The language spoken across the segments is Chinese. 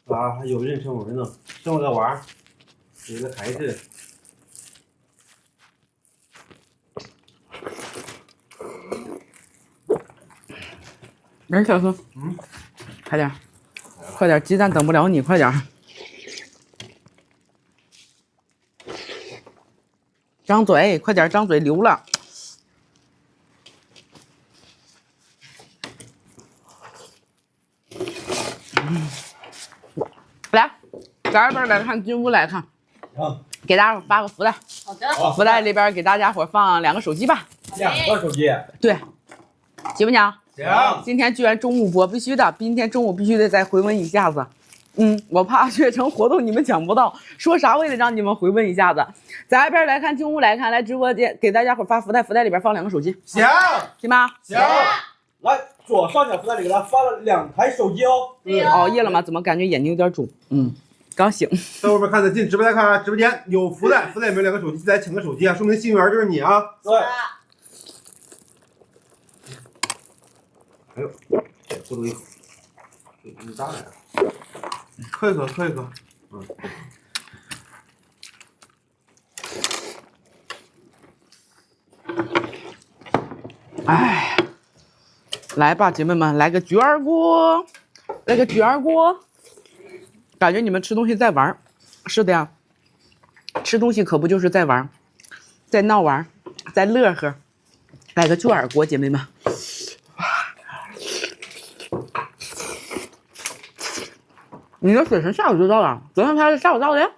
啊，还有妊娠纹呢，生了个娃儿，有个孩子。没事，小孙，快点，快点，鸡蛋等不了你，快点。张嘴，快点，张嘴，流了。来，咱这边来看，进屋来看。给大家伙发个福袋。好的。福袋里边给大家伙放2个手机吧。2个手机。对，行不行？行。今天居然中午播，必须的，今天中午必须得再回温一下子。我怕血城活动你们抢不到，说啥我也得让你们回温一下子。咱这边来看，进屋来看，来直播间给大家伙发福袋，福袋里边放2个手机。行。行吗？行。来，左上角福袋里给他发了2台手机哦。熬夜了吗？怎么感觉眼睛有点肿？刚醒。在外面看的，进直播间看啊，直播间有福袋，福袋里面有2个手机，来抢个手机啊，说明幸运儿就是你啊。对。哎呦，不注意，你咋来了？喝一口，喝一口。哎，来吧，姐妹们，来个卷锅，来个卷锅。感觉你们吃东西在玩，是的呀，吃东西可不就是在玩，在闹玩，在乐呵。来个卷锅，姐妹们。你的水神下午就到了，昨天他是下午到的，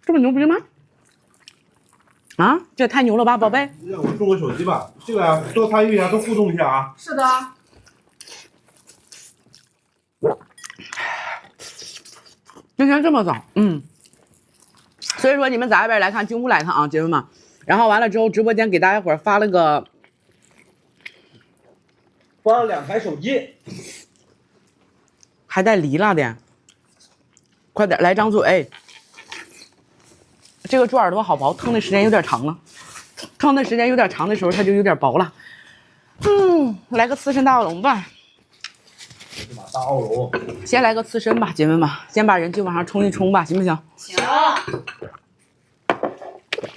这么牛逼吗？啊，这也太牛了吧，宝贝！让我送个手机吧，这个啊，多参与一下，多互动一下啊。是的。今天这么早，所以说你们在这边来看，进屋来看啊，姐妹们。然后完了之后，直播间给大家伙发了2台手机，还带梨了的，快点来张嘴。这个猪耳朵好薄，腾的时间有点长了，腾的时间有点长的时候，它就有点薄了。来个刺身大龙吧。大奥龙。先来个刺身吧，姐妹们，先把人气往上冲一冲吧，行不行？行。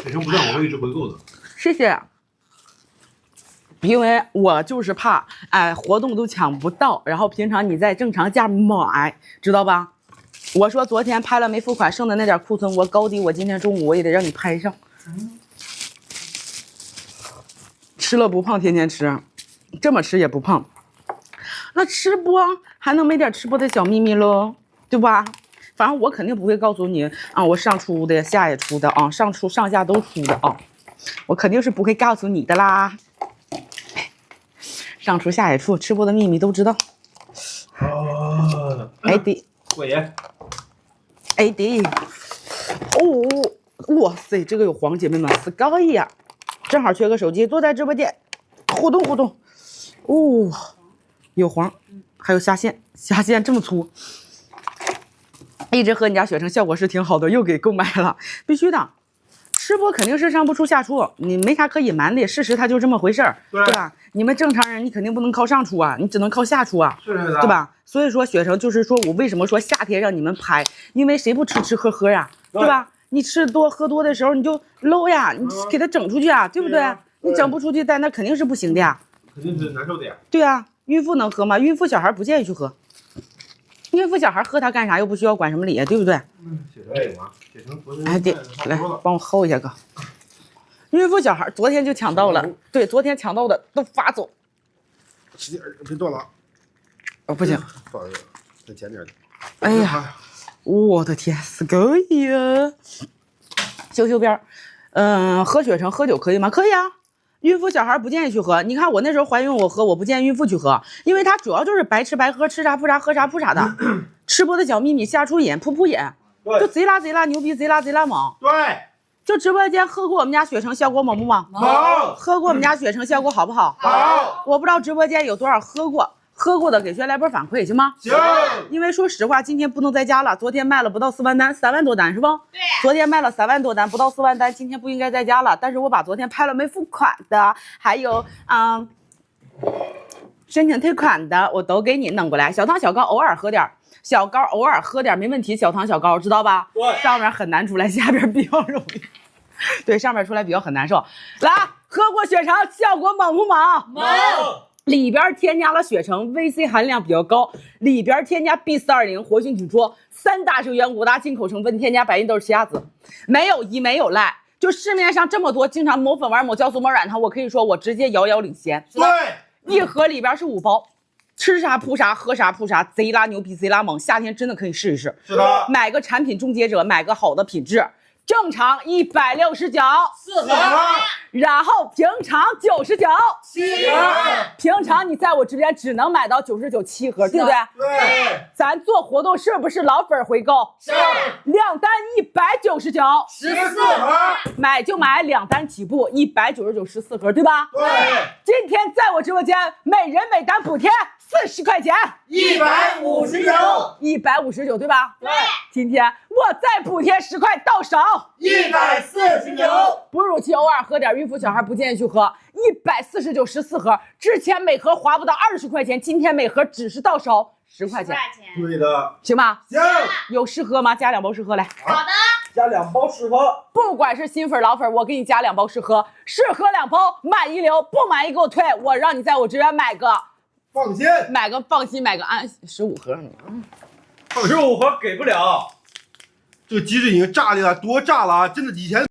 水城不在，我会一直回购的。谢谢。因为我就是怕，活动都抢不到，然后平常你在正常价买，知道吧？我说昨天拍了没付款，剩的那点库存，我高低我今天中午我也得让你拍上。吃了不胖，天天吃，这么吃也不胖。那吃播还能没点吃播的小秘密喽，对吧？反正我肯定不会告诉你啊，我上出的下也出的啊，上下都出的啊，我肯定是不会告诉你的啦。上出下也出，吃播的秘密都知道。哎的，过爷。哎的，哇塞，这个有黄，姐妹们，Sky呀，正好缺个手机，坐在直播间互动互动。有黄，还有下线，下线这么粗。一直喝你家雪城，效果是挺好的，又给购买了，必须的。吃播肯定是上不出下出，你没啥可隐瞒的，事实它就这么回事儿，对吧？你们正常人，你肯定不能靠上出啊，你只能靠下出啊，对吧？所以说雪城就是说我为什么说夏天让你们拍，因为谁不吃喝喝呀，对吧？你吃多喝多的时候你就 low 呀，你给它整出去啊，对不对？你整不出去，但那肯定是不行的呀，肯定是难受的呀。对啊，孕妇能喝吗？孕妇小孩不建议去喝。孕妇小孩喝它干啥？又不需要管什么理，对不对？哎，对，来帮我hold一下哥。孕妇小孩昨天就抢到了，对，昨天抢到的都发走。使劲，别断了。不行，不好意思，再捡点。哎呀，我的天，Sky呀！修边喝雪城喝酒可以吗？可以啊。孕妇小孩不建议去喝，你看我那时候怀孕我喝，我不建议孕妇去喝，因为它主要就是白吃白喝，吃啥扑啥，喝啥扑啥的。吃播的小秘密，下出瘾，噗瘾，就贼拉牛逼，贼拉猛。对，就直播间喝过我们家雪城，效果猛不猛？好。喝过我们家雪城，效果好不好？好。我不知道直播间有多少喝过的，给轩来波反馈行吗？行。因为说实话，今天不能在家了，昨天卖了不到4万单，3万多单是不？对。昨天卖了3万多单，不到4万单，今天不应该在家了。但是我把昨天拍了没付款的，还有申请退款的我都给你弄过来。小糖小膏偶尔喝点，小膏偶尔喝点没问题。小糖小膏知道吧？对，上面很难出来，下边比较容易。对，上面出来比较很难受。来，喝过血橙效果猛不猛？猛！里边添加了血橙，VC 含量比较高，里边添加 B420、活性菌株，3大成员，5大进口成分，添加白芸豆、奇亚籽，没有乙没有赖。就市面上这么多，经常抹粉丸、抹酵素、抹软糖，我可以说我直接遥遥领先。对，一盒里边是5包，吃啥扑啥，喝啥扑啥，贼拉牛逼，贼拉猛。夏天真的可以试一试。是的，买个产品终结者，买个好的品质。正常169， 4盒，然后平常99， 7盒，平常你在我这边只能买到99 7盒，对不对？对，咱做活动是不是老粉回购？是两单199， 14盒，买就买2单起步，199 14盒，对吧？对，今天在我直播间，每人每单补贴40块钱159， ，159，对吧？对，今天我再补贴10块到手。 149，哺乳期偶尔喝点，孕妇小孩不建议去喝。149 14盒，之前每盒划不到20块钱，今天每盒只是到手10块钱，对的，行吧？行，有试喝吗？加2包试喝来。好的，加2包试喝，不管是新粉老粉，我给你加2包试喝，试喝2包，满意留，不满意给我退，我让你在我这边买个放心，放心，买个安15盒。 15盒给不了。这个鸡翅已经炸裂了，多炸了啊！真的以前。